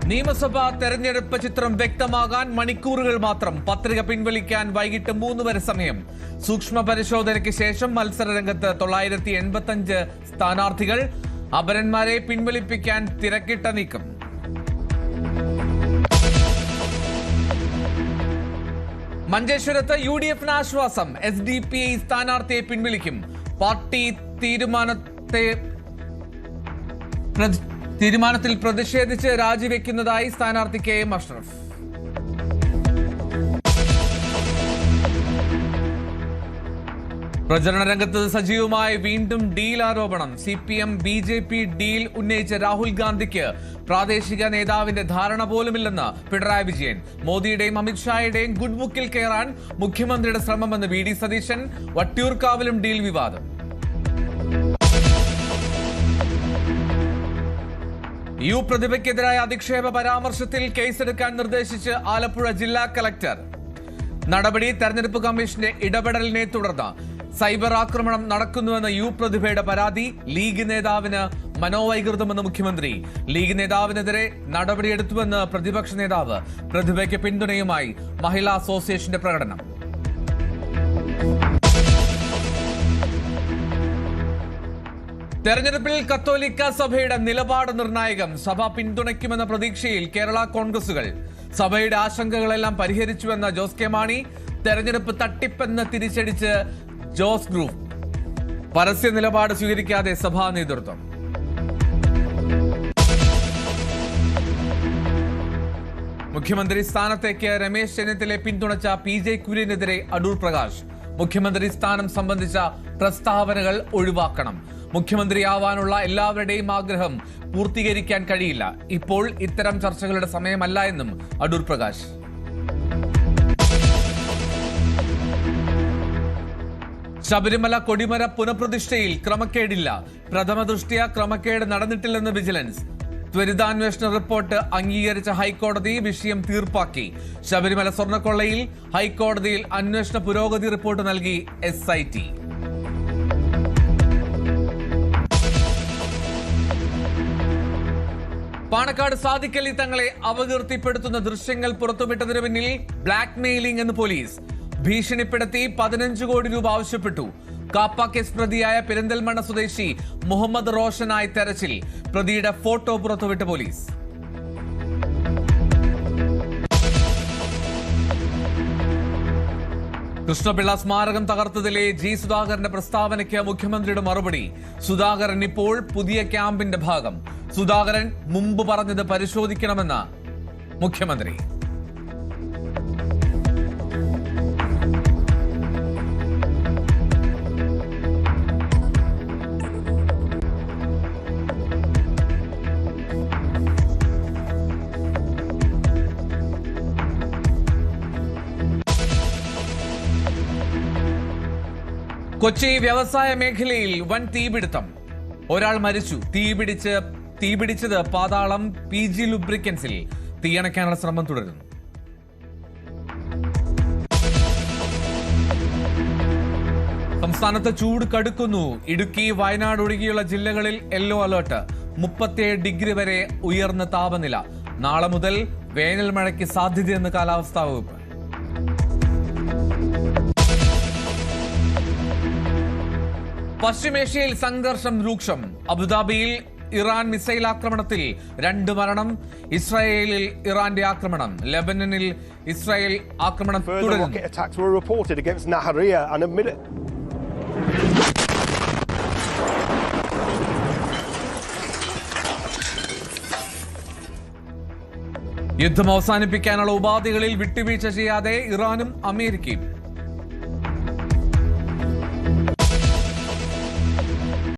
നിയമസഭാ തെരഞ്ഞെടുപ്പ് ചിത്രം വ്യക്തമാകാൻ മണിക്കൂറുകൾ മാത്രം. പത്രിക പിൻവലിക്കാൻ വൈകിട്ട് 3 വരെ സമയം. സൂക്ഷ്മ പരിശോധനയ്ക്ക് ശേഷം മത്സരരംഗത്ത് 985 സ്ഥാനാർത്ഥികൾ. അപരന്മാരെ പിൻവലിപ്പിക്കാൻ തിരക്കിട്ട നീക്കം. മഞ്ചേശ്വരത്ത് UDF-ന് ആശ്വാസം. SDPI സ്ഥാനാർത്ഥിയെ പിൻവലിക്കും. പാർട്ടി തീരുമാനത്തിൽ പ്രതിഷേധിച്ച് രാജിവെക്കുന്നതായി സ്ഥാനാർത്ഥി KM അഷ്റഫ്. പ്രചരണ രംഗത്ത് സജീവമായി വീണ്ടും ഡീൽ ആരോപണം. CPM BJP ഡീൽ ഉന്നയിച്ച രാഹുൽ ഗാന്ധിക്ക് പ്രാദേശിക നേതാവിന്റെ ധാരണ പോലുമില്ലെന്ന് പിണറായി വിജയൻ. മോദിയുടെയും അമിത്ഷായുടെയും ഗുഡ് ബുക്കിൽ കയറാൻ മുഖ്യമന്ത്രിയുടെ ശ്രമമെന്ന് VD സതീശൻ. വട്ടിയൂർക്കാവിലും ഡീൽ വിവാദം. പ്രതിഭയ്ക്കെതിരായ അധിക്ഷേപ പരാമർശത്തിൽ കേസെടുക്കാൻ നിർദ്ദേശിച്ച് ആലപ്പുഴ ജില്ലാ കളക്ടർ. നടപടി തെരഞ്ഞെടുപ്പ് കമ്മീഷന്റെ ഇടപെടലിനെ തുടർന്ന്. സൈബർ ആക്രമണം നടക്കുന്നുവെന്ന പ്രതിഭയുടെ പരാതി. ലീഗ് നേതാവിന് മനോവൈകൃതമെന്ന് മുഖ്യമന്ത്രി. ലീഗ് നേതാവിനെതിരെ നടപടിയെടുത്തുവെന്ന് പ്രതിപക്ഷ നേതാവ്. പ്രതിഭയ്ക്ക് പിന്തുണയുമായി മഹിളാ അസോസിയേഷന്റെ പ്രകടനം. തെരഞ്ഞെടുപ്പിൽ കത്തോലിക്ക സഭയുടെ നിലപാട് നിർണായകം. സഭ പിന്തുണയ്ക്കുമെന്ന പ്രതീക്ഷയിൽ കേരള കോൺഗ്രസുകൾ. സഭയുടെ ആശങ്കകളെല്ലാം പരിഹരിച്ചുവെന്ന ജോസ് കെ മാണി. തെരഞ്ഞെടുപ്പ് തട്ടിപ്പെന്ന് തിരിച്ചടിച്ച് ജോസ് ഗ്രൂപ്പ്. പരസ്യ നിലപാട് സ്വീകരിക്കാതെ സഭാ നേതൃത്വം. മുഖ്യമന്ത്രി സ്ഥാനത്തേക്ക് രമേശ് ചെന്നിത്തലയെ പിന്തുണച്ച PJ കുര്യനെതിരെ അടൂർ പ്രകാശ്. മുഖ്യമന്ത്രി സ്ഥാനം സംബന്ധിച്ച പ്രസ്താവനകൾ ഒഴിവാക്കണം. മുഖ്യമന്ത്രിയാവാനുള്ള എല്ലാവരുടെയും ആഗ്രഹം പൂർത്തീകരിക്കാൻ കഴിയില്ല. ഇപ്പോൾ ഇത്തരം ചർച്ചകളുടെ സമയമല്ല എന്നും അടൂർ പ്രകാശ്. ശബരിമല കൊടിമര പുനഃപ്രതിഷ്ഠയിൽ ക്രമക്കേടില്ല. പ്രഥമ ദൃഷ്ട്യാ ക്രമക്കേട് നടന്നിട്ടില്ലെന്ന് വിജിലൻസ്. ത്വരിതാന്വേഷണ റിപ്പോർട്ട് അംഗീകരിച്ച ഹൈക്കോടതി വിഷയം തീർപ്പാക്കി. ശബരിമല സ്വർണ്ണക്കൊള്ളയിൽ ഹൈക്കോടതിയിൽ അന്വേഷണ പുരോഗതി റിപ്പോർട്ട് നൽകി SIT. പാണക്കാട് സാദിഖ് അലി തങ്ങളെ അപകീർത്തിപ്പെടുത്തുന്ന ദൃശ്യങ്ങൾ പുറത്തുവിട്ടതിനു പിന്നിൽ ബ്ലാക്ക് മെയിലിംഗ് എന്ന് പോലീസ്. ഭീഷണിപ്പെടുത്തി 15 കോടി രൂപ ആവശ്യപ്പെട്ടു. കാപ്പ കേസ് പ്രതിയായ പെരിന്തൽമണ്ണ സ്വദേശി മുഹമ്മദ് റോഷനായി തെരച്ചിൽ. പ്രതിയുടെ ഫോട്ടോ പുറത്തുവിട്ട പോലീസ്. കൃഷ്ണപിള്ള സ്മാരകം തകർത്തതിലെ G സുധാകരന്റെ പ്രസ്താവനയ്ക്ക് മുഖ്യമന്ത്രിയുടെ മറുപടി. സുധാകരൻ ഇപ്പോൾ പുതിയ ക്യാമ്പിന്റെ ഭാഗം. സുധാകരൻ മുമ്പ് പറഞ്ഞത് പരിശോധിക്കണമെന്ന് മുഖ്യമന്ത്രി. കൊച്ചി വ്യവസായ മേഖലയിൽ വൻ തീപിടുത്തം. ഒരാൾ മരിച്ചു. തീപിടിച്ചത് പാതാളം PG ലുബ്രിക്കൻസിൽ. തീയണയ്ക്കാനുള്ള ശ്രമം തുടരുന്നു. സംസ്ഥാനത്ത് ചൂട് കടുക്കുന്നു. ഇടുക്കി, വയനാട് ഒഴികെയുള്ള ജില്ലകളിൽ യെല്ലോ അലർട്ട്. 37 ഡിഗ്രി വരെ ഉയർന്ന താപനില. നാളെ മുതൽ വേനൽ മഴയ്ക്ക് സാധ്യതയെന്ന് കാലാവസ്ഥാ വകുപ്പ്. പശ്ചിമേഷ്യയിൽ സംഘർഷം രൂക്ഷം. അബുദാബിയിൽ ഇറാൻ മിസൈൽ ആക്രമണത്തിൽ 2 മരണം. ഇസ്രായേലിൽ ഇറാന്റെ ആക്രമണം. ലെബനനിൽ ഇസ്രായേൽ ആക്രമണം തുടരുന്നു. യുദ്ധം അവസാനിപ്പിക്കാനുള്ള ഉപാധികളിൽ വിട്ടുവീഴ്ച ചെയ്യാതെ ഇറാനും അമേരിക്കയും.